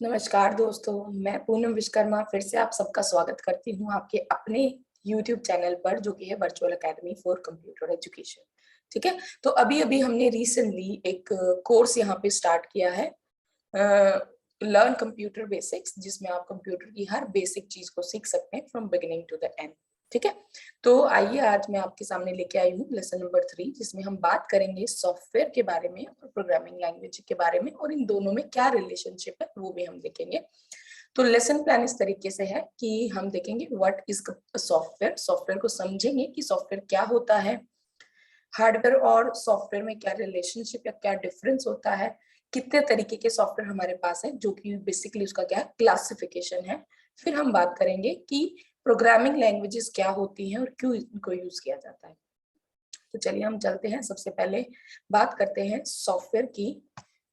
नमस्कार दोस्तों, मैं पूनम विश्वकर्मा फिर से आप सबका स्वागत करती हूँ आपके अपने YouTube चैनल पर, जो कि है virtual academy for computer education. ठीक है, तो अभी हमने रिसेंटली एक कोर्स यहाँ पे स्टार्ट किया है, लर्न कंप्यूटर बेसिक्स, जिसमें आप कंप्यूटर की हर बेसिक चीज को सीख सकते हैं from beginning to the end. ठीक है, तो आइए आज मैं आपके सामने लेके आई हूँ लेसन नंबर 3, जिसमें हम बात करेंगे सॉफ्टवेयर के बारे में और प्रोग्रामिंग लैंग्वेज के बारे में, और इन दोनों में क्या रिलेशनशिप है वो भी हम देखेंगे। तो लेसन प्लान इस तरीके से है कि हम देखेंगे व्हाट इज सॉफ्टवेयर, सॉफ्टवेयर को समझेंगे कि सॉफ्टवेयर क्या होता है, हार्डवेयर और सॉफ्टवेयर में क्या रिलेशनशिप या क्या डिफरेंस होता है, कितने तरीके के सॉफ्टवेयर हमारे पास है, जो कि बेसिकली उसका क्या क्लासिफिकेशन है। फिर हम बात करेंगे कि प्रोग्रामिंग लैंग्वेजेस क्या होती हैं और क्यों इनको यूज किया जाता है। तो चलिए हम चलते हैं, सबसे पहले बात करते हैं सॉफ्टवेयर की।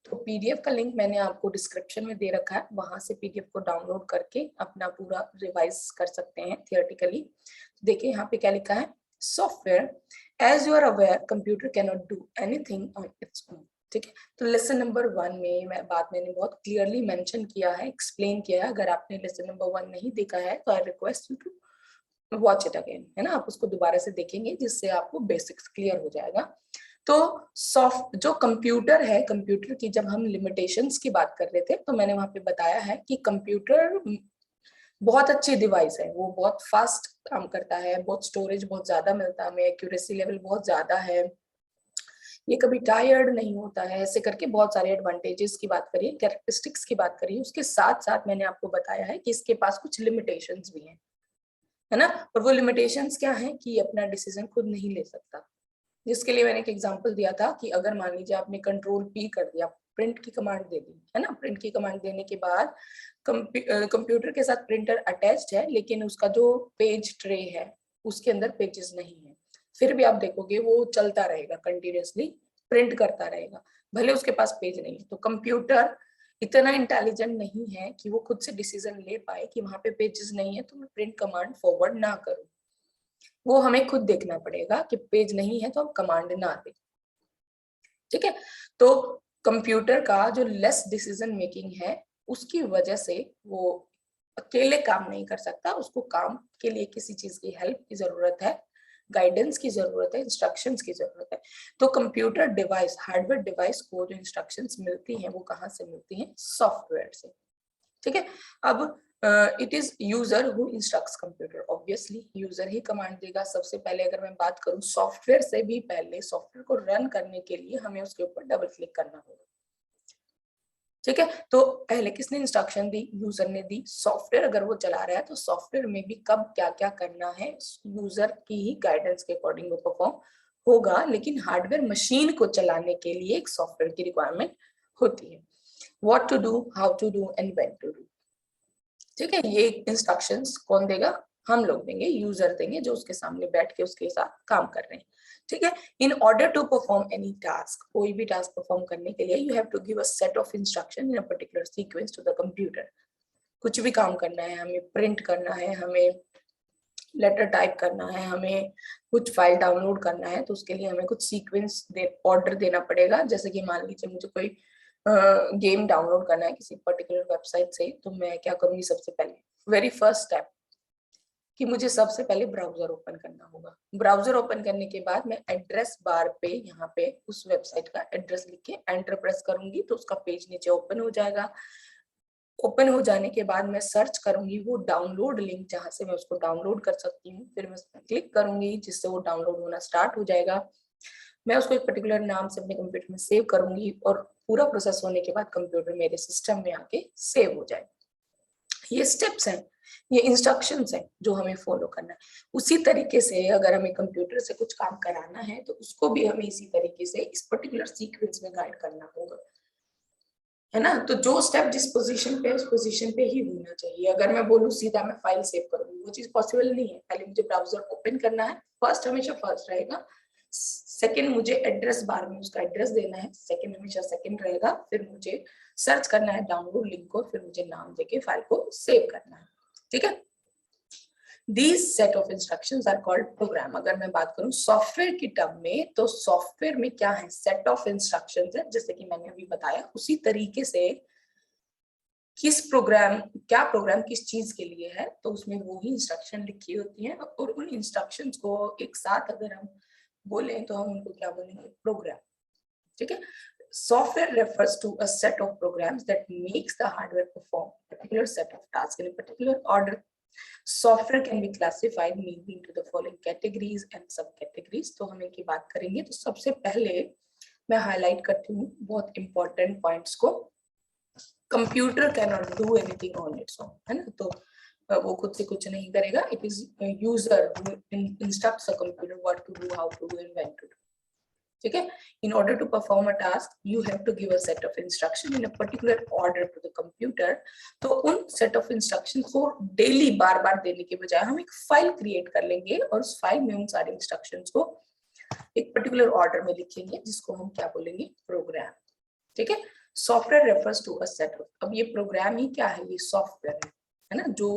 तो पीडीएफ का लिंक मैंने आपको डिस्क्रिप्शन में दे रखा है, वहां से पीडीएफ को डाउनलोड करके अपना पूरा रिवाइज कर सकते हैं थियोरेटिकली। देखिए यहाँ पे क्या लिखा है, software as you are aware computer can not do anything on its own. ठीक है, तो लेसन नंबर 1 में मैंने बहुत क्लियरली मेंशन किया है, एक्सप्लेन किया है। अगर आपने लेसन नंबर 1 नहीं देखा है तो I request you to watch it again, है ना, आप उसको दोबारा से देखेंगे जिससे आपको बेसिक्स क्लियर हो जाएगा। तो सॉफ्ट जो कंप्यूटर है, कंप्यूटर की जब हम लिमिटेशंस की बात कर रहे थे तो मैंने वहां पे बताया है कि कंप्यूटर बहुत अच्छी डिवाइस है, वो बहुत फास्ट काम करता है, बहुत स्टोरेज बहुत ज्यादा मिलता है हमें, एक्यूरेसी लेवल बहुत ज्यादा है, ये कभी टायर्ड नहीं होता है, ऐसे करके बहुत सारे एडवांटेजेस की बात करिए, कैरेक्टरिस्टिक्स की बात करिए। उसके साथ साथ मैंने आपको बताया है कि इसके पास कुछ लिमिटेशंस भी हैं, है ना। और वो लिमिटेशंस क्या है कि अपना डिसीजन खुद नहीं ले सकता। जिसके लिए मैंने एक एग्जांपल दिया था कि अगर मान लीजिए आपने कंट्रोल पी कर दिया, प्रिंट की कमांड दे दी, है ना, प्रिंट की कमांड देने के बाद कंप्यूटर के साथ प्रिंटर अटैच्ड है, लेकिन उसका जो पेज ट्रे है उसके अंदर पेजेस नहीं है, फिर भी आप देखोगे वो चलता रहेगा, कंटिन्यूअसली प्रिंट करता रहेगा, भले उसके पास पेज नहीं है। तो कंप्यूटर इतना इंटेलिजेंट नहीं है कि वो खुद से डिसीजन ले पाए कि वहां पे पेजेस नहीं है तो मैं प्रिंट कमांड फॉरवर्ड ना करूं। वो हमें खुद देखना पड़ेगा कि पेज नहीं है तो हम कमांड ना दें। ठीक है, तो कंप्यूटर का जो लेस डिसीजन मेकिंग है उसकी वजह से वो अकेले काम नहीं कर सकता, उसको काम के लिए किसी चीज की हेल्प की जरूरत है, गाइडेंस की जरूरत है, इंस्ट्रक्शंस की जरूरत है। तो कंप्यूटर डिवाइस, हार्डवेयर डिवाइस को जो इंस्ट्रक्शंस मिलती हैं वो कहाँ से मिलती हैं, सॉफ्टवेयर से। ठीक है, अब it is user who instructs computer, obviously user he command देगा सबसे पहले। अगर मैं बात करूं सॉफ्टवेयर से भी पहले, सॉफ्टवेयर को रन करने के लिए हमें उसके ऊपर डबल क्लिक करना होगा। ठीक है, तो पहले किसने इंस्ट्रक्शन दी, यूजर ने दी। सॉफ्टवेयर अगर वो चला रहा है तो सॉफ्टवेयर में भी कब क्या क्या करना है यूजर की ही गाइडेंस के अकॉर्डिंग वो परफॉर्म होगा, लेकिन हार्डवेयर मशीन को चलाने के लिए एक सॉफ्टवेयर की रिक्वायरमेंट होती है। What to do, how to do and when to do. ठीक है, ये इंस्ट्रक्शंस कौन देगा, हम लोग देंगे, यूजर देंगे जो उसके सामने बैठ के उसके साथ काम कर रहे हैं। ठीक है, in order to perform any task, कोई भी टास्क परफॉर्म करने के लिए you have to give a set of instruction in a particular sequence to the computer. कुछ भी काम करना है, हमें प्रिंट करना है, हमें लेटर टाइप करना है, हमें कुछ फाइल डाउनलोड करना है, तो उसके लिए हमें कुछ सीक्वेंस ऑर्डर देना पड़ेगा। जैसे कि मान लीजिए मुझे कोई गेम डाउनलोड करना है किसी पर्टिकुलर वेबसाइट से, तो मैं क्या करूंगी, सबसे पहले वेरी फर्स्ट स्टेप कि मुझे सबसे पहले ब्राउजर ओपन करना होगा। ब्राउजर ओपन करने के बाद मैं एड्रेस बार पे यहाँ पे उस वेबसाइट का एड्रेस लिख के एंटर प्रेस करूंगी तो उसका पेज नीचे ओपन हो जाएगा। ओपन हो जाने के बाद मैं सर्च करूंगी वो डाउनलोड लिंक जहां से मैं उसको डाउनलोड कर सकती हूँ, फिर मैं उस पर क्लिक करूंगी जिससे वो डाउनलोड होना स्टार्ट हो जाएगा। मैं उसको एक पर्टिकुलर नाम से अपने कंप्यूटर में सेव करूंगी और पूरा प्रोसेस होने के बाद कंप्यूटर मेरे सिस्टम में आके सेव हो जाएगा। ये स्टेप्स हैं, ये इंस्ट्रक्शंस हैं जो हमें फॉलो करना है। उसी तरीके से अगर हमें कंप्यूटर से कुछ काम कराना है तो उसको भी हमें इसी तरीके से इस पर्टिकुलर सीक्वेंस में गाइड करना होगा, है ना। तो जो स्टेप जिस पोजीशन पे है उस पोजीशन पे ही होना चाहिए। अगर मैं बोलूँ सीधा मैं फाइल सेव करूंगी, वो चीज पॉसिबल नहीं है। पहले मुझे ब्राउजर ओपन करना है, फर्स्ट हमेशा फर्स्ट रहेगा, सेकंड मुझे एड्रेस बार में उसका एड्रेस देना है, सेकंड हमेशा सेकंड रहेगा, फिर मुझे सर्च करना है डाउनलोड लिंक को, फिर मुझे नाम देके फाइल को सेव करना है। ठीक है, These set of instructions are called program। अगर मैं बात करूं सॉफ्टवेयर की टर्म में तो सॉफ्टवेयर में क्या है, सेट ऑफ इंस्ट्रक्शंस है, जैसे कि मैंने अभी बताया उसी तरीके से क्या प्रोग्राम किस चीज के लिए है, तो उसमें वो ही इंस्ट्रक्शन लिखी होती है, और उन इंस्ट्रक्शंस को एक साथ अगर हम बोले तो हम उनको क्या बोलेंगे, प्रोग्राम। ठीक है, software refers to a set of programs that makes the hardware perform a particular set of tasks in a particular order. Software can be classified mainly into the following categories and subcategories. तो हम इनकी बात करेंगे। तो सबसे पहले मैं highlight करती हूँ बहुत इंपॉर्टेंट पॉइंट्स को। Computer can not do anything on its own, है ना, तो वो खुद से कुछ नहीं करेगा। It is user instructs a computer what to do, how to do and when to do. ठीक है, in order to perform a task you have to give a set of instruction in a particular order to the computer. तो उन set of instruction को daily बार बार देने के बजाय हम एक फाइल क्रिएट कर लेंगे और उस फाइल में उन सारे इंस्ट्रक्शंस को एक पर्टिकुलर ऑर्डर में लिखेंगे, जिसको हम क्या बोलेंगे, प्रोग्राम। ठीक है, software refers to a set of, अब ये प्रोग्राम ही क्या है, ये सॉफ्टवेयर है ना, जो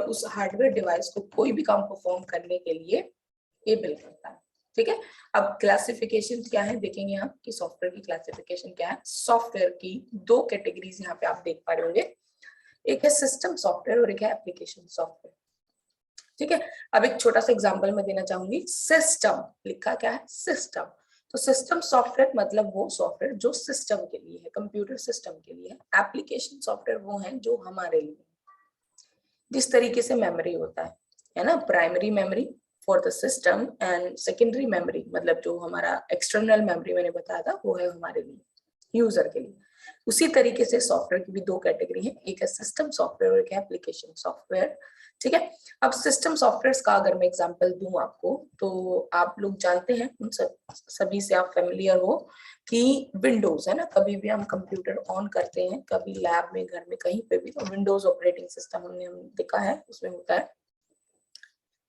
उस हार्डवेयर डिवाइस को कोई भी काम परफॉर्म करने के लिए एबल करता है। ठीक है, अब क्लासिफिकेशन क्या है देखेंगे आप कि सॉफ्टवेयर की क्लासिफिकेशन क्या है। सॉफ्टवेयर की दो कैटेगरीज यहाँ पे आप देख पा रहे होंगे, एक है सिस्टम सॉफ्टवेयर और एक है एप्लीकेशन सॉफ्टवेयर। ठीक है, अब एक छोटा सा एग्जांपल मैं देना चाहूंगी। सिस्टम लिखा क्या है, सिस्टम। तो सिस्टम सॉफ्टवेयर मतलब वो सॉफ्टवेयर जो सिस्टम के लिए है, कंप्यूटर सिस्टम के लिए है। एप्लीकेशन सॉफ्टवेयर वो है जो हमारे लिए, जिस तरीके से मेमोरी होता है ना, primary memory for the system and secondary memory, मतलब जो हमारा एक्सटर्नल मेमोरी मैंने बताया था वो है हमारे लिए, यूजर के लिए। उसी तरीके से सॉफ्टवेयर की भी दो कैटेगरी है, एक है सिस्टम सॉफ्टवेयर और एक है एप्लीकेशन सॉफ्टवेयर। ठीक है, अब सिस्टम सॉफ्टवेयर का अगर मैं एग्जांपल दूं आपको, तो आप लोग जानते हैं, उन सभी से आप फेमिलियर हो कि विंडोज है ना, कभी भी हम कंप्यूटर ऑन करते हैं, कभी लैब में, घर में, कहीं पे भी, तो विंडोज ऑपरेटिंग सिस्टम हमने देखा है उसमें होता है।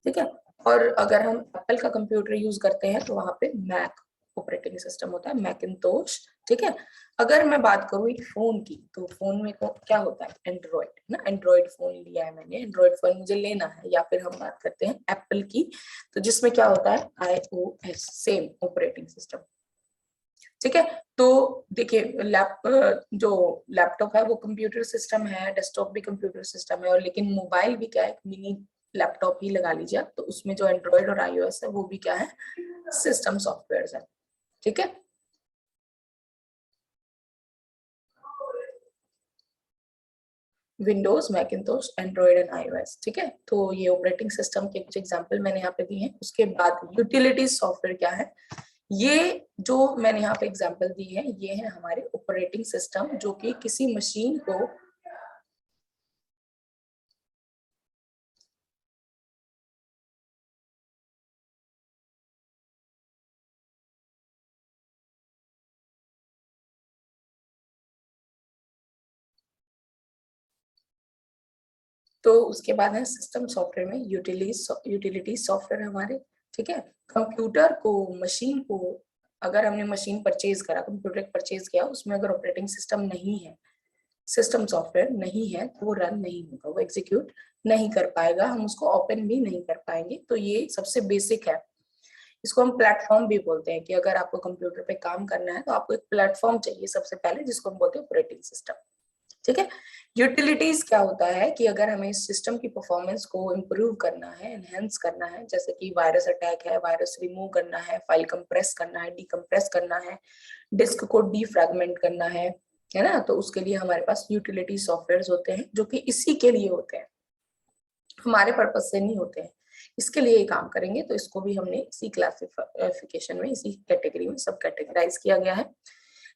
ठीक है, और अगर हम एप्पल का कंप्यूटर यूज करते हैं तो वहां पे मैक ऑपरेटिंग सिस्टम होता है, मैकिंतोश। ठीक है, अगर मैं बात करूँ एक फोन की, तो फोन में क्या होता है, एंड्रॉइड ना, एंड्रॉइड फोन लिया है मैंने, एंड्रॉइड फोन मुझे लेना है, या फिर हम बात करते हैं एप्पल की, तो जिसमें क्या होता है, iOS, सेम ऑपरेटिंग सिस्टम। ठीक है, तो देखिए जो लैपटॉप है वो कंप्यूटर सिस्टम है, डेस्कटॉप भी कंप्यूटर सिस्टम है, और लेकिन मोबाइल भी क्या है, मिनी लैपटॉप ही लगा लीजिए आप, तो उसमें जो एंड्रॉइड और iOS है वो भी क्या है, सिस्टम सॉफ्टवेयर है। ठीक है, विंडोज, मैकिंतोश, एंड्रॉइड एंड iOS। ठीक है, तो ये ऑपरेटिंग सिस्टम के कुछ एग्जांपल मैंने यहाँ पे दिए हैं। उसके बाद यूटिलिटीज सॉफ्टवेयर क्या है, ये जो मैंने यहाँ पे एग्जांपल दी है, ये है हमारे ऑपरेटिंग सिस्टम जो कि किसी मशीन को तो उसके बाद है सिस्टम सॉफ्टवेयर में यूटिलिटी सॉफ्टवेयर हमारे। ठीक है, कंप्यूटर को, मशीन को, अगर हमने मशीन परचेज करा, कंप्यूटर परचेज किया, उसमें अगर ऑपरेटिंग सिस्टम नहीं है, सिस्टम सॉफ्टवेयर नहीं है, तो वो रन नहीं होगा, वो एग्जीक्यूट नहीं कर पाएगा, हम उसको ओपन भी नहीं कर पाएंगे। तो ये सबसे बेसिक है, इसको हम प्लेटफॉर्म भी बोलते हैं कि अगर आपको कंप्यूटर पे काम करना है तो आपको एक प्लेटफॉर्म चाहिए सबसे पहले, जिसको हम बोलते हैं ऑपरेटिंग सिस्टम। ठीक है, यूटिलिटीज क्या होता है कि अगर हमें इस सिस्टम की परफॉर्मेंस को इम्प्रूव करना है, एनहेंस करना है, जैसे कि वायरस अटैक है, वायरस रिमूव करना है, फाइल कंप्रेस करना है, डीकंप्रेस करना है, डिस्क को डीफ्रैगमेंट करना है ना, तो उसके लिए हमारे पास यूटिलिटी सॉफ्टवेयर होते हैं, जो कि इसी के लिए होते हैं, हमारे पर्पज से नहीं होते हैं, इसके लिए काम करेंगे। तो इसको भी हमने इसी क्लासिफिकेशन में, इसी कैटेगरी में सब कैटेगराइज किया गया है।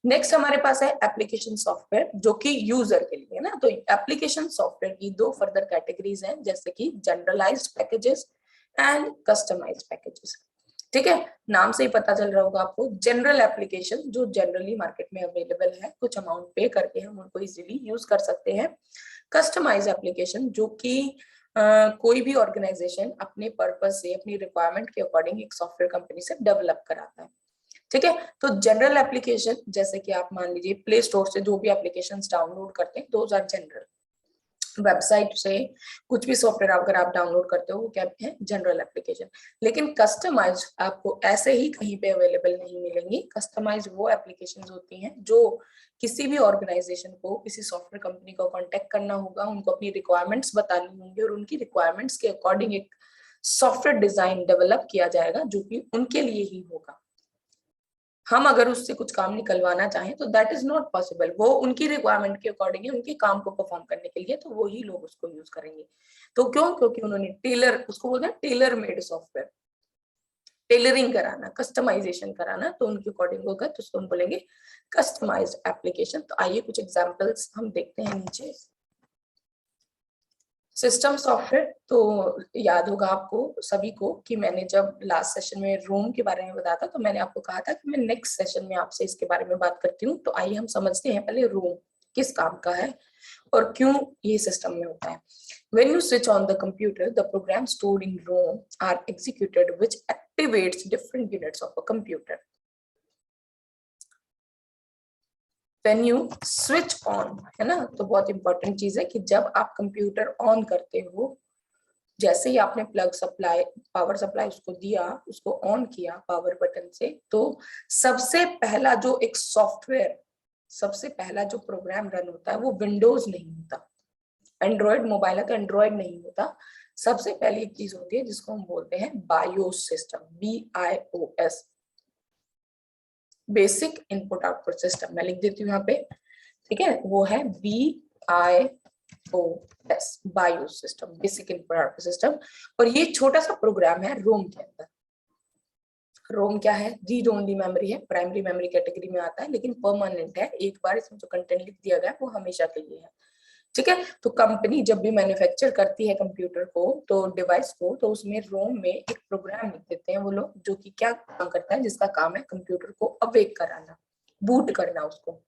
नेक्स्ट हमारे पास है एप्लीकेशन सॉफ्टवेयर, जो कि यूजर के लिए है ना। तो एप्लीकेशन सॉफ्टवेयर की दो फर्दर कैटेगरीज हैं, जैसे कि generalised packages and customised packages. ठीक है, नाम से ही पता चल रहा होगा आपको, जनरल एप्लीकेशन जो जनरली मार्केट में अवेलेबल है, कुछ अमाउंट पे करके हम उनको इजीली यूज कर सकते हैं। कस्टमाइज एप्लीकेशन जो कि कोई भी ऑर्गेनाइजेशन अपने पर्पस से, अपनी रिक्वायरमेंट के अकॉर्डिंग एक सॉफ्टवेयर कंपनी से डेवलप कराता है। ठीक है, तो जनरल एप्लीकेशन जैसे कि आप मान लीजिए प्ले स्टोर से जो भी एप्लीकेशंस डाउनलोड करते हैं, दोज आर जनरल। वेबसाइट से कुछ भी सॉफ्टवेयर अगर आप डाउनलोड करते हो वो क्या है, जनरल एप्लीकेशन। लेकिन कस्टमाइज आपको ऐसे ही कहीं पे अवेलेबल नहीं मिलेंगी। कस्टमाइज वो एप्लीकेशंस होती हैं जो किसी भी ऑर्गेनाइजेशन को, किसी सॉफ्टवेयर कंपनी को कांटेक्ट करना होगा, उनको अपनी रिक्वायरमेंट्स बतानी होंगी और उनकी रिक्वायरमेंट्स के अकॉर्डिंग एक सॉफ्टवेयर डिजाइन डेवलप किया जाएगा जो कि उनके लिए ही होगा। हम अगर उससे कुछ काम निकलवाना चाहें तो दैट इज नॉट पॉसिबल। वो उनकी रिक्वायरमेंट के अकॉर्डिंग है, उनके काम को परफॉर्म करने के लिए, तो वो ही लोग उसको यूज करेंगे। तो क्यों? क्योंकि उन्होंने टेलर, उसको बोलते हैं टेलर मेड सॉफ्टवेयर, टेलरिंग कराना, कस्टमाइजेशन कराना, तो उनके अकॉर्डिंग होगा, तो उसको हम बोलेंगे कस्टमाइज्ड एप्लीकेशन। तो आइए कुछ एग्जांपल्स हम देखते हैं नीचे। सिस्टम सॉफ्टवेयर, तो याद होगा आपको सभी को कि मैंने जब लास्ट सेशन में रोम के बारे में बताया था, तो मैंने आपको कहा था कि मैं नेक्स्ट सेशन में आपसे इसके बारे में बात करती हूँ। तो आइए हम समझते हैं पहले रोम किस काम का है और क्यों ये सिस्टम में होता है। When you switch on the computer, the programs stored in ROM are executed, which activates different units of a computer. When you switch on, है ना, तो बहुत इंपॉर्टेंट चीज है कि जब आप कंप्यूटर ऑन करते हो, जैसे ही आपने प्लग सप्लाई, पावर सप्लाई उसको दिया, उसको ऑन किया पावर बटन से, तो सबसे पहला जो एक सॉफ्टवेयर, सबसे पहला जो प्रोग्राम रन होता है वो विंडोज नहीं होता। एंड्रॉयड मोबाइल है तो एंड्रॉयड नहीं होता। सबसे पहली एक चीज होती है जिसको हम बोलते हैं BIOS system, BIOS, basic input output system. मैं लिख देती हूँ यहाँ पे, ठीक है, वो है BIOS, BIOS system, basic input output system. और ये छोटा सा प्रोग्राम है रोम के अंदर। रोम क्या है? रीड ओनली मेमोरी है, प्राइमरी मेमोरी कैटेगरी में आता है, लेकिन परमानेंट है। एक बार इसमें जो कंटेंट लिख दिया गया है वो हमेशा के लिए है, ठीक है। तो कंपनी जब भी मैन्युफैक्चर करती है कंप्यूटर को, तो डिवाइस को, तो उसमें रोम में एक प्रोग्राम लिख देते हैं वो लोग, जो कि क्या काम करता है, जिसका काम है कंप्यूटर को अवेक कराना, बूट करना, उसको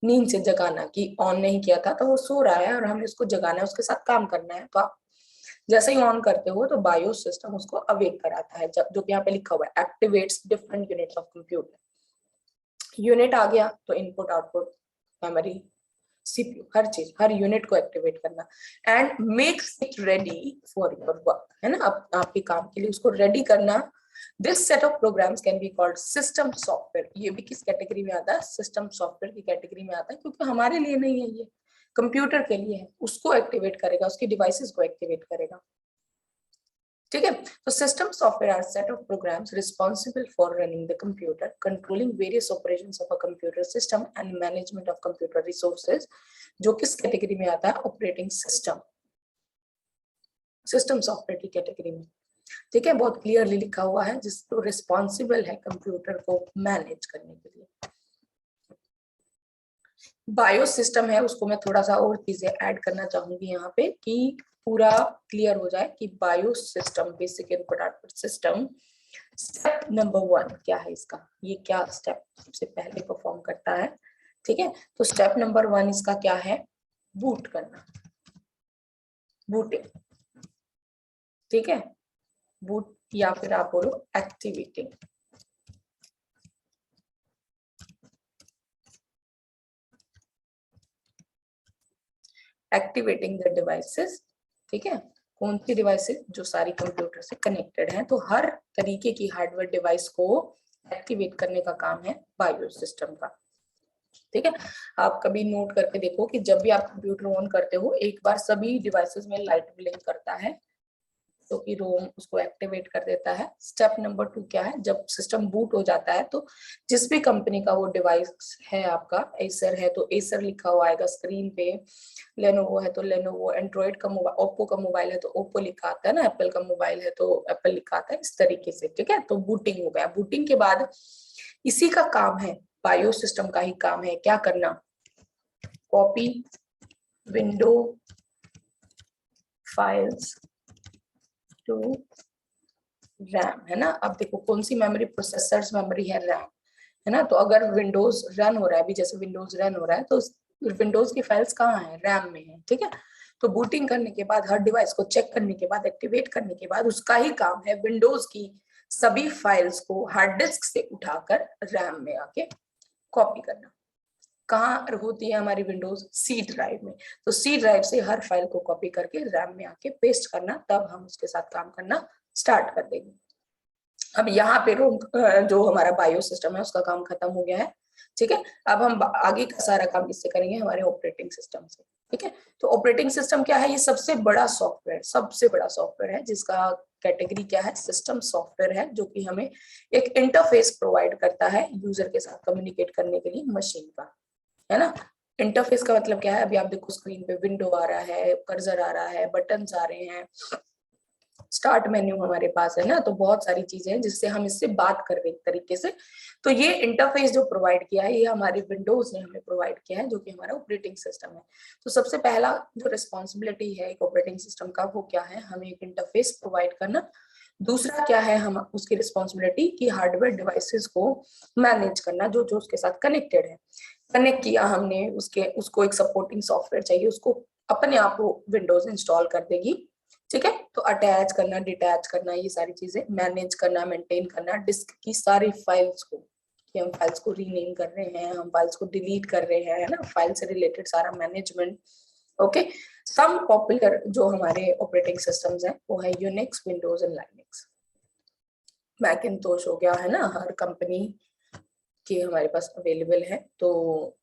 नींद से जगाना, कि ऑन नहीं किया था तो वो सो रहा है और हमें उसको जगाना है, उसके साथ काम करना है। तो आप जैसे ही ऑन करते हो तो बायोस सिस्टम उसको अवेक कराता है, जब जो यहाँ पे लिखा हुआ है activates different units of computer. Unit आ गया तो इनपुट आउटपुट मेमोरी CPU, हर चीज, हर यूनिट को एक्टिवेट करना, and makes it ready for your work, है ना, आपके काम के लिए उसको रेडी करना। This set of programs can be called system software. ये भी किस कैटेगरी में आता है? सिस्टम सॉफ्टवेयर की कैटेगरी में आता है, क्योंकि हमारे लिए नहीं है, ये कंप्यूटर के लिए है, उसको एक्टिवेट करेगा, उसकी डिवाइसेस को एक्टिवेट करेगा, ठीक है। तो system software are set of programs responsible for running the computer, controlling various operations of a computer system and management of computer resources. जो किस कैटेगरी में आता है? ऑपरेटिंग सिस्टम, सिस्टम सॉफ्टवेयर की कैटेगरी में, ठीक है। बहुत क्लियरली लिखा हुआ है, जिसको रिस्पॉन्सिबल है कंप्यूटर को मैनेज करने के लिए। बायोस सिस्टम है, उसको मैं थोड़ा सा और चीजें ऐड करना चाहूंगी यहाँ पे, कि पूरा क्लियर हो जाए कि BIOS system, basic input output system, step number 1 क्या है इसका, ये क्या स्टेप सबसे पहले परफॉर्म करता है, ठीक है। तो स्टेप नंबर 1 इसका क्या है? बूट करना, बूटिंग, ठीक है, बूट, या फिर आप बोलो एक्टिवेटिंग। एक्टिवेटिंग द डिवाइसेस, ठीक है। कौन सी डिवाइसेस? जो सारी कंप्यूटर से कनेक्टेड हैं। तो हर तरीके की हार्डवेयर डिवाइस को एक्टिवेट करने का काम है बायोस सिस्टम का, ठीक है। आप कभी नोट करके देखो कि जब भी आप कंप्यूटर ऑन करते हो, एक बार सभी डिवाइसेस में लाइट ब्लिंक करता है, तो कि रोम उसको एक्टिवेट कर देता है। स्टेप नंबर 2 क्या है? जब सिस्टम बूट हो जाता है, तो जिस भी कंपनी का वो डिवाइस है, आपका एसर है तो एसर लिखा हुआ आएगा स्क्रीन पे, लेनोवो है तो लेनोवो, एंड्रॉइड का मोबाइल, ओप्पो का मोबाइल है तो ओप्पो लिखा आता है ना, एप्पल का मोबाइल है तो एप्पल लिखा आता है, इस तरीके से, ठीक है। तो बूटिंग हो गया। बूटिंग के बाद इसी का काम है, बायोस सिस्टम का ही काम है क्या करना? Copy window files to RAM, है ना। अब देखो कौन सी मेमोरी? प्रोसेसर्स मेमोरी है, रैम, है ना। तो अगर विंडोज रन हो रहा है, अभी जैसे विंडोज रन हो रहा है, तो विंडोज की फाइल्स कहाँ है? रैम में है, ठीक है। तो बूटिंग करने के बाद, हर डिवाइस को चेक करने के बाद, एक्टिवेट करने के बाद, उसका ही काम है विंडोज की सभी फाइल्स को हार्ड डिस्क से उठाकर रैम में आके कॉपी करना, कहाँ होती है हमारी विंडोज? सी ड्राइव में। तो सी ड्राइव से हर फाइल को कॉपी करके रैम में आके पेस्ट करना, तब हम उसके साथ काम करना स्टार्ट कर देंगे। अब यहाँ पे जो हमारा बायो सिस्टम है उसका काम खत्म हो गया है, ठीक है। अब हम आगे का सारा काम किससे करेंगे? हमारे ऑपरेटिंग सिस्टम से, ठीक है। तो ऑपरेटिंग सिस्टम क्या है? ये सबसे बड़ा सॉफ्टवेयर है जिसका कैटेगरी क्या है? सिस्टम सॉफ्टवेयर है, जो कि हमें एक इंटरफेस प्रोवाइड करता है यूजर के साथ कम्युनिकेट करने के लिए मशीन का, है ना। इंटरफेस का मतलब क्या है? अभी आप देखो स्क्रीन पे विंडो आ रहा है, कर्सर आ रहा है, बटन्स आ रहे हैं, स्टार्ट मेन्यू हमारे पास है ना। तो बहुत सारी चीजें हैं जिससे हम इससे बात कर रहे हैं एक तरीके से। तो ये इंटरफेस जो प्रोवाइड किया है ये हमारे विंडोज ने हमें प्रोवाइड किया है, जो कि हमारा ऑपरेटिंग सिस्टम है। तो सबसे पहला जो रिस्पॉन्सिबिलिटी है एक ऑपरेटिंग सिस्टम का, वो क्या है? हमें एक इंटरफेस प्रोवाइड करना। दूसरा क्या है हम उसकी रिस्पॉन्सिबिलिटी की? हार्डवेयर डिवाइसेस को मैनेज करना जो जो उसके साथ कनेक्टेड है। कनेक्ट किया हमने, उसको एक सपोर्टिंग सॉफ्टवेयर चाहिए, उसको अपने आप वो विंडोज इंस्टॉल कर देगी, ठीक है। तो अटैच करना, डिटैच करना, ये सारी चीजें मैनेज करना, मेंटेन करना, डिस्क की सारी फाइल्स को, कि हम फाइल्स को रीनेम कर रहे हैं, हम फाइल्स को डिलीट कर रहे हैं, है ना, फाइल से रिलेटेड सारा मैनेजमेंट। ओके। सम पॉपुलर जो हमारे ऑपरेटिंग सिस्टम्स हैं वो है Unix, Windows and Linux. Macintosh हो गया, है ना, हर कंपनी के हमारे पास अवेलेबल है। तो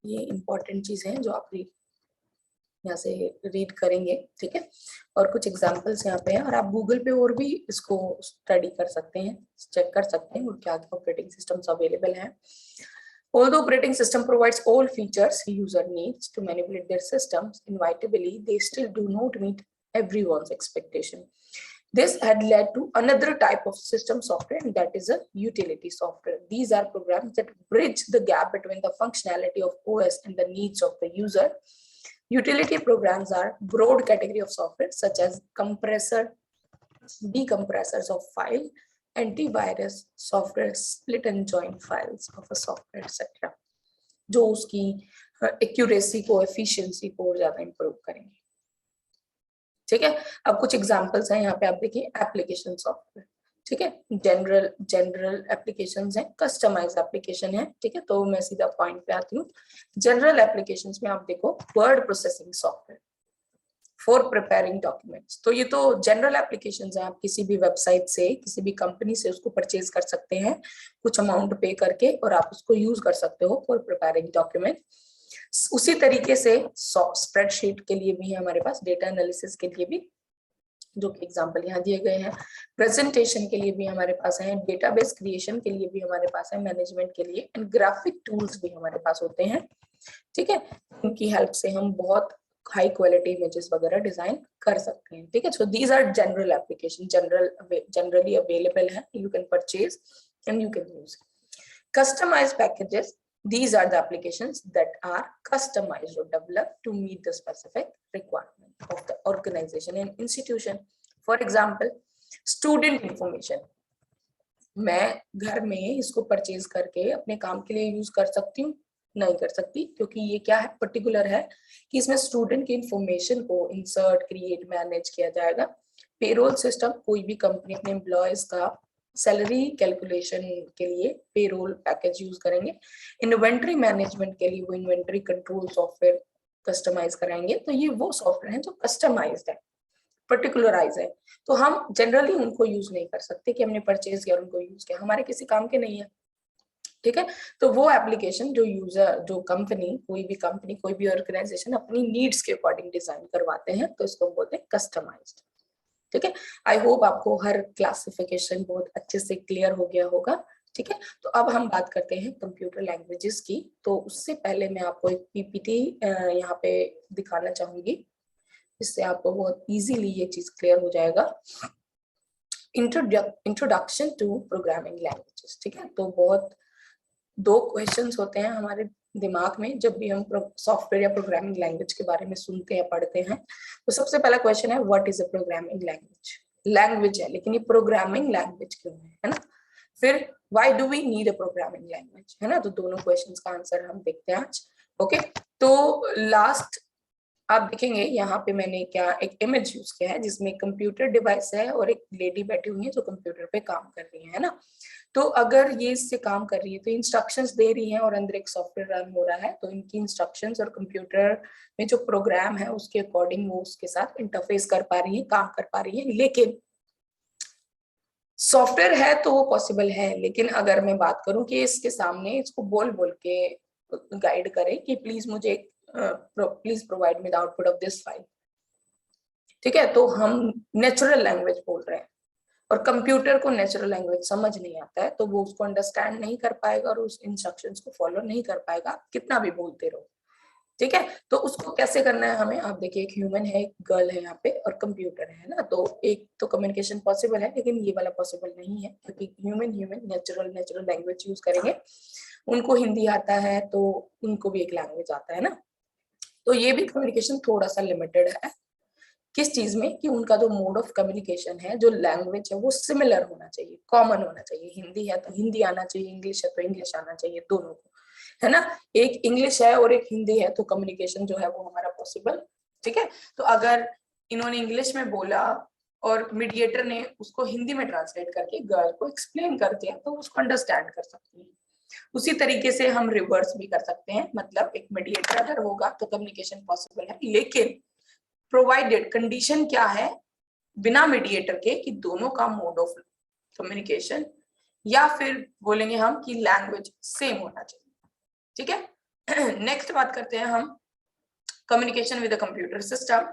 ये इंपॉर्टेंट चीज है जो आप यहाँ से रीड करेंगे, ठीक है। और कुछ एग्जांपल्स यहाँ पे हैं, और आप गूगल पे और भी इसको स्टडी कर सकते हैं, चेक कर सकते हैं और क्या ऑपरेटिंग सिस्टम्स अवेलेबल हैं। Although operating system provides all features user needs to manipulate their systems inevitably, they still do not meet everyone's expectation. This had led to another type of system software, and that is a utility software. These are programs that bridge the gap between the functionality of OS and the needs of the user. Utility programs are broad category of software such as compressor, decompressors of file, antivirus software, split and join files of a software, etc. जो उसकी accuracy को, efficiency को और ज्यादा improve करेंगे, ठीक है। अब कुछ एग्जांपल्स हैं यहाँ पे, आप देखिए एप्लीकेशन सॉफ्टवेयर, ठीक है। जनरल एप्लीकेशंस हैं, कस्टमाइज एप्लीकेशन है, ठीक है। तो मैं सीधा पॉइंट पे आती हूँ। जनरल एप्लीकेशंस में आप देखो word processing software for preparing documents. तो ये तो जनरल एप्लीकेशंस हैं, आप किसी भी वेबसाइट से, किसी भी कंपनी से उसको परचेज कर सकते हैं कुछ अमाउंट पे करके, और आप उसको यूज कर सकते हो फॉर प्रिपेयरिंग डॉक्यूमेंट। उसी तरीके से स्प्रेडशीट के लिए भी है हमारे पास, डेटा एनालिसिस के लिए भी, जो कि एग्जांपल यहाँ दिए गए हैं। प्रेजेंटेशन के लिए भी हमारे पास है, डेटाबेस क्रिएशन के लिए भी हमारे पास है, मैनेजमेंट के लिए, एंड ग्राफिक टूल्स भी हमारे पास होते हैं, ठीक है। उनकी हेल्प से हम बहुत हाई क्वालिटी इमेजेस वगैरह डिजाइन कर सकते हैं, ठीक है। So these are general application, generally available है, you can purchase and you can use. Customized packages, these are the applications that are customized or developed to meet the specific requirement of the organization and institution. For example, student information, मैं घर में इसको purchase करके अपने काम के लिए use कर सकती हूँ? नहीं कर सकती, क्योंकि ये क्या है, पर्टिकुलर है कि इसमें स्टूडेंट की इंफॉर्मेशन को इंसर्ट, क्रिएट, मैनेज किया जाएगा। पेरोल सिस्टम, कोई भी कंपनी अपने एम्प्लॉयज का सैलरी कैलकुलेशन के लिए पेरोल पैकेज यूज करेंगे। इन्वेंट्री मैनेजमेंट के लिए वो इन्वेंट्री कंट्रोल सॉफ्टवेयर कस्टमाइज कराएंगे। तो ये वो सॉफ्टवेयर है जो कस्टमाइज्ड है, पर्टिकुलराइज है। तो हम जनरली उनको यूज नहीं कर सकते कि हमने परचेज किया और उनको यूज किया, हमारे किसी काम के नहीं है, ठीक है। तो वो एप्लीकेशन जो यूजर, जो कंपनी, कोई भी ऑर्गेनाइजेशन अपनी नीड्स के अकॉर्डिंग डिजाइन करवाते हैं, तो इसको बोलते हैं कस्टमाइज्ड, ठीक है। आई होप आपको हर क्लासिफिकेशन बहुत अच्छे से क्लियर हो गया होगा, ठीक है। तो अब हम बात करते हैं कंप्यूटर लैंग्वेजेस की। तो उससे पहले मैं आपको एक पीपीटी यहाँ पे दिखाना चाहूंगी, जिससे आपको बहुत इजीली ये चीज क्लियर हो जाएगा। इंट्रोडक्शन टू प्रोग्रामिंग लैंग्वेजेस, ठीक है। तो बहुत दो क्वेश्चंस होते हैं हमारे दिमाग में जब भी हम सॉफ्टवेयर या प्रोग्रामिंग लैंग्वेज के बारे में सुनते हैं, पढ़ते हैं। तो सबसे पहला क्वेश्चन है, what is a programming language? Language है, लेकिन ये प्रोग्रामिंग लैंग्वेज क्यों है ना। फिर why do we need a programming language, है ना। तो दोनों क्वेश्चंस का आंसर हम देखते हैं आज, ओके। तो लास्ट आप देखेंगे यहाँ पे मैंने क्या एक इमेज यूज किया है, जिसमें कंप्यूटर डिवाइस है और एक लेडी बैठी हुई है जो कंप्यूटर पे काम कर रही है ना। तो अगर ये इससे काम कर रही है तो इंस्ट्रक्शंस दे रही हैं और अंदर एक सॉफ्टवेयर रन हो रहा है, तो इनकी इंस्ट्रक्शंस और कंप्यूटर में जो प्रोग्राम है उसके अकॉर्डिंग वो उसके साथ इंटरफेस कर पा रही है, काम कर पा रही है। लेकिन सॉफ्टवेयर है तो वो पॉसिबल है, लेकिन अगर मैं बात करूं कि इसके सामने इसको बोल बोल के गाइड करे कि प्लीज मुझे please provide me the output of this file, ठीक है, तो हम नेचुरल लैंग्वेज बोल रहे हैं और कंप्यूटर को नेचुरल लैंग्वेज समझ नहीं आता है, तो वो उसको अंडरस्टैंड नहीं कर पाएगा और उस इंस्ट्रक्शंस को फॉलो नहीं कर पाएगा, कितना भी बोलते रहो, ठीक है। तो उसको कैसे करना है हमें, आप देखिए एक ह्यूमन है, एक गर्ल है यहाँ पे और कंप्यूटर है ना, तो एक तो कम्युनिकेशन पॉसिबल है, लेकिन ये वाला पॉसिबल नहीं है क्योंकि human human natural language use करेंगे। उनको हिंदी आता है तो उनको भी एक लैंग्वेज आता है ना, तो ये भी कम्युनिकेशन थोड़ा सा लिमिटेड है। किस चीज में कि उनका जो मोड ऑफ कम्युनिकेशन है, जो लैंग्वेज है, वो सिमिलर होना चाहिए, कॉमन होना चाहिए। हिंदी है तो हिंदी आना चाहिए, इंग्लिश है तो इंग्लिश आना चाहिए, दोनों को, है ना। एक इंग्लिश है और एक हिंदी है तो कम्युनिकेशन जो है वो हमारा पॉसिबल, ठीक है। तो अगर इन्होंने इंग्लिश में बोला और मीडिएटर ने उसको हिंदी में ट्रांसलेट करके गर्ल को एक्सप्लेन कर दिया तो उसको अंडरस्टैंड कर सकती है। उसी तरीके से हम रिवर्स भी कर सकते हैं, मतलब एक मीडिएटर अगर होगा तो कम्युनिकेशन पॉसिबल है, लेकिन प्रोवाइडेड कंडीशन क्या है बिना मीडिएटर के कि दोनों का मोड ऑफ कम्युनिकेशन या फिर बोलेंगे हम कि लैंग्वेज सेम होना चाहिए, ठीक है। नेक्स्ट बात करते हैं हम communication with computer system.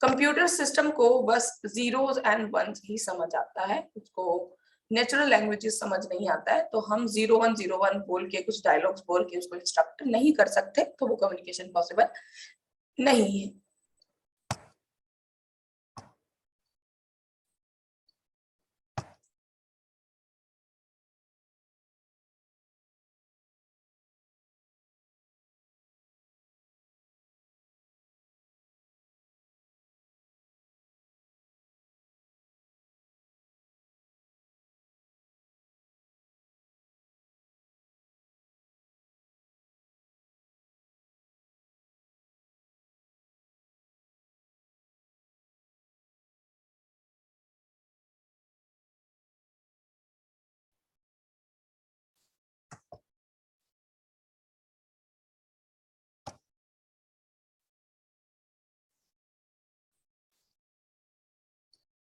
Computer system को बस जीरोस एंड वंस ही समझ आता है, उसको नेचुरल लैंग्वेजेस समझ नहीं आता है, तो हम 0101 बोल के कुछ डायलॉग्स बोल के उसको इंस्ट्रक्ट नहीं कर सकते, तो वो कम्युनिकेशन पॉसिबल नहीं है।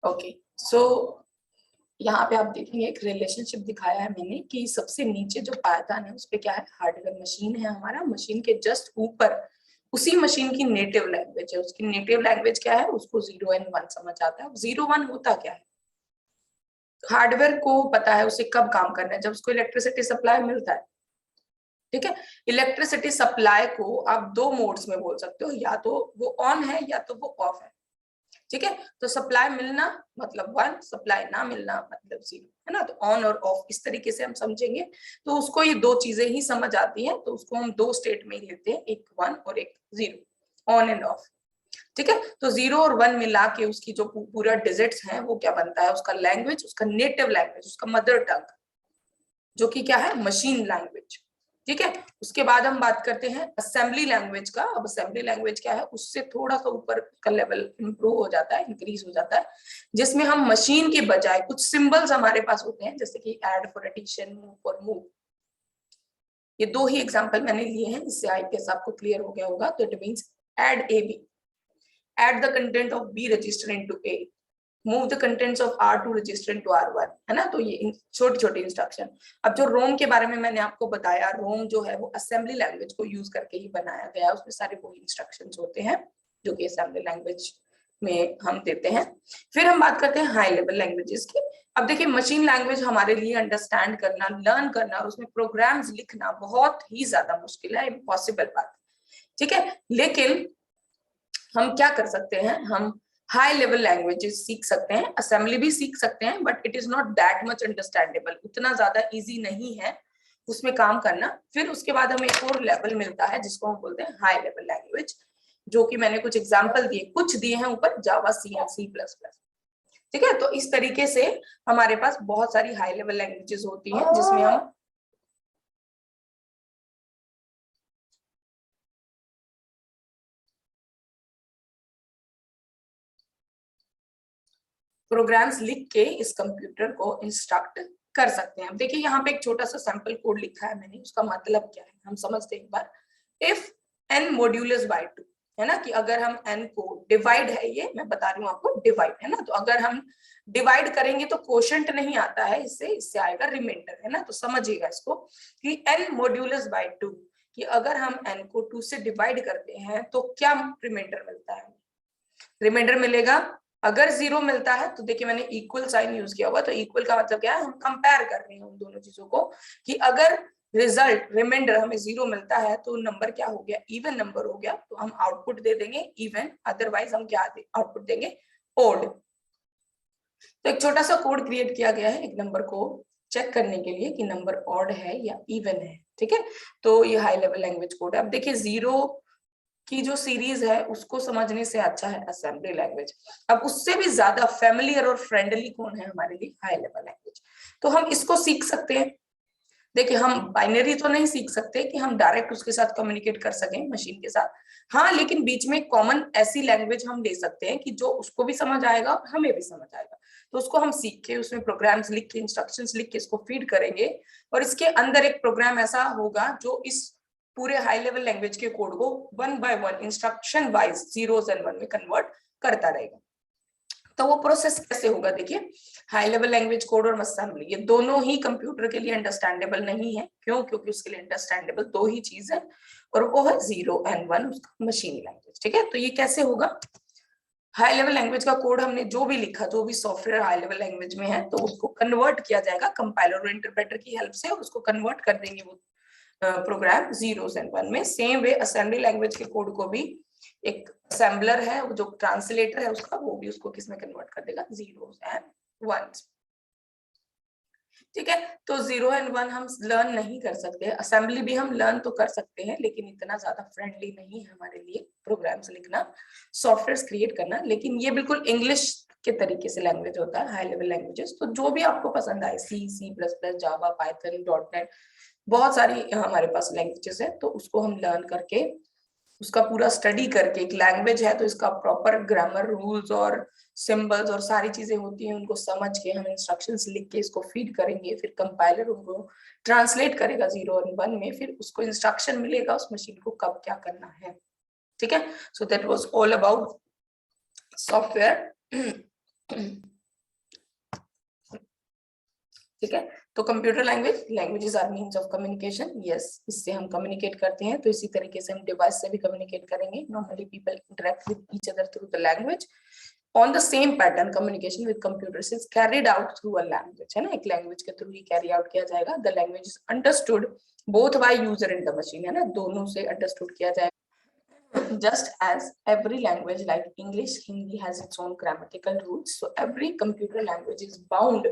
ओके, सो यहाँ पे आप देखेंगे एक रिलेशनशिप दिखाया है मैंने कि सबसे नीचे जो पायदान है उस पे क्या है, हार्डवेयर मशीन है हमारा, मशीन के जस्ट ऊपर उसी मशीन की नेटिव लैंग्वेज है, उसकी नेटिव लैंग्वेज क्या है, उसको 0 एंड 1 समझ आता है। 0-1 होता क्या है, हार्डवेयर को पता है उसे कब काम करना है, जब उसको इलेक्ट्रिसिटी सप्लाई मिलता है, ठीक है। इलेक्ट्रिसिटी सप्लाई को आप दो मोड्स में बोल सकते हो, या तो वो ऑन है या तो वो ऑफ है, ठीक है। तो सप्लाई मिलना मतलब 1, सप्लाई ना मिलना मतलब 0, है ना। तो ऑन और ऑफ इस तरीके से हम समझेंगे, तो उसको ये दो चीजें ही समझ आती हैं, तो उसको हम दो स्टेट में ही लेते हैं, एक 1 और एक 0, ऑन एंड ऑफ, ठीक है। तो 0 और 1 मिला के उसकी जो पूरा डिजिट्स हैं वो क्या बनता है, उसका लैंग्वेज, उसका नेटिव लैंग्वेज, उसका मदर टंग, जो कि क्या है, मशीन लैंग्वेज, ठीक है। उसके बाद हम बात करते हैं असेंबली लैंग्वेज का। अब असेंबली लैंग्वेज क्या है, उससे थोड़ा सा ऊपर का लेवल इंप्रूव हो जाता है, इंक्रीज हो जाता है, जिसमें हम मशीन के बजाय कुछ सिंबल्स हमारे पास होते हैं, जैसे कि add for addition, move for move. ये दो ही एग्जांपल मैंने लिए हैं, इससे आई गेस आपको क्लियर हो गया होगा। तो it means add A B, add the content of B register into A, move the contents of R2 register into R1, है ना। तो ये छोटी छोटी इंस्ट्रक्शन। अब जो रोम के बारे में मैंने आपको बताया, रोम जो है वो असेंबली लैंग्वेज को यूज करके ही बनाया गया है, उसमें सारे वो इंस्ट्रक्शंस होते हैं जो कि असेंबली लैंग्वेज में हम देते हैं। फिर हम बात करते हैं हाई लेवल लैंग्वेजेस की। अब देखिए मशीन लैंग्वेज हमारे लिए अंडरस्टैंड करना, लर्न करना और उसमें प्रोग्राम्स लिखना बहुत ही ज्यादा मुश्किल है, इम्पॉसिबल बात, ठीक है। लेकिन हम क्या कर सकते हैं, हम हाई लेवल लैंग्वेजेस सीख सकते हैं, असेंबली भी सीख सकते हैं, but it is not that much understandable, उतना ज्यादा इजी नहीं है उसमें काम करना। फिर उसके बाद हमें एक और लेवल मिलता है जिसको हम बोलते हैं हाई लेवल लैंग्वेज, जो कि मैंने कुछ एग्जांपल दिए, कुछ दिए हैं ऊपर, जावा, सी एंड C++, ठीक है। तो इस तरीके से हमारे पास बहुत सारी हाई लेवल लैंग्वेजेस होती हैं जिसमें हम प्रोग्राम्स लिख के इस कंप्यूटर को इंस्ट्रक्ट कर सकते हैं। अब देखिए यहाँ पे एक छोटा सा सैंपल कोड लिखा है मैंने, उसका मतलब क्या है हम समझते हैं एक बार। इफ n मॉड्यूलस बाय 2, है ना, कि अगर हम n को डिवाइड है, ये मैं बता रही हूँ आपको डिवाइड, है ना, तो अगर हम डिवाइड करेंगे तो कोशेंट नहीं आता है, इससे आएगा रिमाइंडर, है ना, तो समझिएगा इसको कि n मॉड्यूलस बाय 2, कि अगर हम n को 2 से डिवाइड करते हैं तो क्या रिमाइंडर मिलता है, रिमाइंडर मिलेगा। अगर 0 मिलता है तो देखिए मैंने इक्वल साइन यूज किया हुआ, तो इक्वल का मतलब क्या है, हम कंपेयर कर रहे हैं उन दोनों चीजों को, कि अगर रिजल्ट रिमाइंडर हमें 0 मिलता है तो नंबर क्या हो गया, इवन नंबर हो गया, तो हम आउटपुट दे देंगे इवन, अदरवाइज हम क्या आउटपुट देंगे, ओड। तो एक छोटा सा कोड क्रिएट किया गया है एक नंबर को चेक करने के लिए कि नंबर ऑड है या इवन है, ठीक है। तो ये हाई लेवल लैंग्वेज कोड है। अब देखिए 0 की जो सीरीज है उसको समझने से अच्छा है असेंबली लैंग्वेज। अब उससे भी ज्यादा फैमिलियर और फ्रेंडली कौन है हमारे लिए, हाई लेवल लैंग्वेज। तो हम इसको सीख सकते हैं। देखिए हम बाइनरी तो नहीं सीख सकते कि हम डायरेक्ट उसके साथ कम्युनिकेट कर सकें मशीन के साथ, हाँ, लेकिन बीच में कॉमन ऐसी लैंग्वेज हम ले सकते हैं कि जो उसको भी समझ आएगा और हमें भी समझ आएगा। तो उसको हम सीख के उसमें प्रोग्राम्स लिख के इंस्ट्रक्शंस लिख के इसको फीड करेंगे, और इसके अंदर एक प्रोग्राम ऐसा होगा जो इस पूरे हाई लेवल लैंग्वेज के कोड को 1 by 1 instruction wise 0s and 1 में कन्वर्ट करता रहेगा। तो वो प्रोसेस कैसे होगा, देखिए हाई लेवल लैंग्वेज कोड और असेंबली ये दोनों ही कंप्यूटर के लिए अंडरस्टैंडेबल नहीं है। क्यों? क्योंकि उसके लिए अंडरस्टैंडेबल दो ही चीज है, और वो है 0 and 1 उसका मशीन लैंग्वेज, ठीक है। तो ये कैसे होगा, हाई लेवल लैंग्वेज का कोड हमने जो भी लिखा, जो भी सॉफ्टवेयर हाई लेवल लैंग्वेज में है, तो उसको कन्वर्ट किया जाएगा कंपाइलर और इंटरप्रेटर की हेल्प से, और उसको कन्वर्ट कर देंगे वो प्रोग्राम 0s and 1 में। सेम वे असेंबली लैंग्वेज के कोड को भी एक असेंबलर है जो ट्रांसलेटर है उसका, वो भी उसको किसमें कन्वर्ट कर देगा, 0s and 1s, ठीक है। तो 0 and 1 हम लर्न नहीं कर सकते, असेंबली भी हम लर्न तो कर सकते हैं, लेकिन इतना ज्यादा फ्रेंडली नहीं है हमारे लिए प्रोग्राम्स लिखना, सॉफ्टवेयर क्रिएट करना। लेकिन ये बिल्कुल इंग्लिश के तरीके से लैंग्वेज होता है हाई लेवल लैंग्वेजेस। तो जो भी आपको पसंद आए, C++, जावा, पाइथन, .NET, बहुत सारी हमारे पास लैंग्वेजेस है, तो उसको हम लर्न करके उसका पूरा स्टडी करके, एक लैंग्वेज है तो इसका प्रॉपर ग्रामर, रूल्स और सिंबल्स और सारी चीजें होती हैं, उनको समझ के हम इंस्ट्रक्शंस लिख के इसको फीड करेंगे, फिर कंपाइलर उनको ट्रांसलेट करेगा 0 और 1 में, फिर उसको इंस्ट्रक्शन मिलेगा उस मशीन को कब क्या करना है, ठीक है। So that was all about software, ठीक है। तो computer languages are means of communication, yes, इससे हम कम्युनिकेट करते हैं। तो इसी तरीके से हम डिवाइस से भी कम्युनिकेट करेंगे। Normally people interact with each other through the language on the same pattern. Communication with computers is carried out through a language, है ना, एक लैंग्वेज के थ्रू ही कैरी आउट किया जाएगा। The language is understood both by user and the machine, है ना, दोनों से अंडरस्टूड किया जाएगा। Just as every language like English, Hindi has its own grammatical rules, so every computer language is bound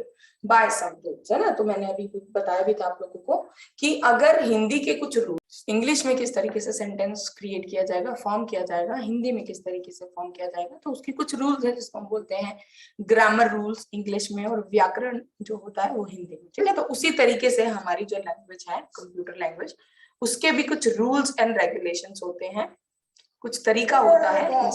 by some rules, है ना। तो मैंने अभी बताया भी था आप लोगों को कि अगर हिंदी के कुछ रूल्स, इंग्लिश में किस तरीके से सेंटेंस क्रिएट किया जाएगा, फॉर्म किया जाएगा, हिंदी में किस तरीके से फॉर्म किया जाएगा, तो उसके कुछ रूल्स है जिसको हम बोलते हैं ग्रामर रूल्स इंग्लिश में, और व्याकरण जो होता है वो हिंदी में, ठीक है। तो उसी तरीके से हमारी जो लैंग्वेज है कंप्यूटर लैंग्वेज, उसके भी कुछ रूल्स एंड रेगुलेशंस होते हैं, कुछ तरीका होता है,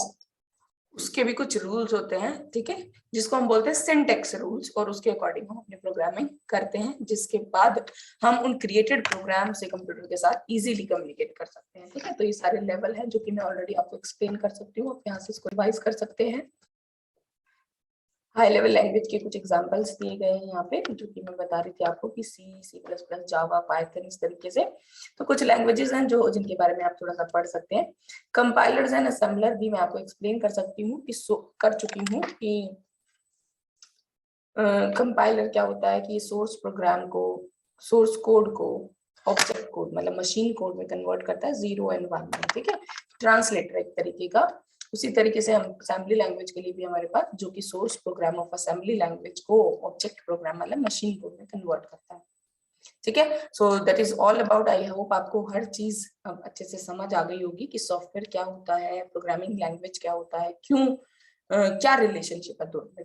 उसके भी कुछ रूल्स होते हैं, ठीक है, जिसको हम बोलते हैं सिंटैक्स रूल्स, और उसके अकॉर्डिंग हम अपनी प्रोग्रामिंग करते हैं, जिसके बाद हम उन क्रिएटेड प्रोग्राम से कंप्यूटर के साथ इजीली कम्युनिकेट कर सकते हैं, ठीक है। तो ये सारे लेवल हैं जो कि मैं ऑलरेडी आपको एक्सप्लेन कर सकती हूँ, आप यहाँ से इसको रिवाइज कर सकते हैं। हाई लेवल लैंग्वेज के कुछ एग्जांपल्स दिए गए हैं यहाँ पे, जो कि मैं बता रही थी आपको कि C++, जावा, पाइथन, इस तरीके से। तो कुछ लैंग्वेजेस हैं जो जिनके बारे में आप थोड़ा सा पढ़ सकते हैं। कंपाइलर्स एंड असेंबलर भी मैं आपको एक्सप्लेन कर सकती हूँ कि कर चुकी हूँ कि कंपाइलर क्या होता है कि सोर्स प्रोग्राम को, सोर्स कोड को ऑब्जेक्ट कोड मतलब मशीन कोड में कन्वर्ट करता है 0 and 1 में, ठीक है, ट्रांसलेटर एक तरीके का। उसी तरीके से हम असेंबली लैंग्वेज के लिए भी हमारे पास जो कि source program of assembly language को ऑब्जेक्ट प्रोग्राम मतलब मशीन कोड में कन्वर्ट करता है, ठीक है। So that is all about, I hope आपको हर चीज अब अच्छे से समझ आ गई होगी कि सॉफ्टवेयर क्या होता है, प्रोग्रामिंग लैंग्वेज क्या होता है, क्यों क्या रिलेशनशिप है दोनों में।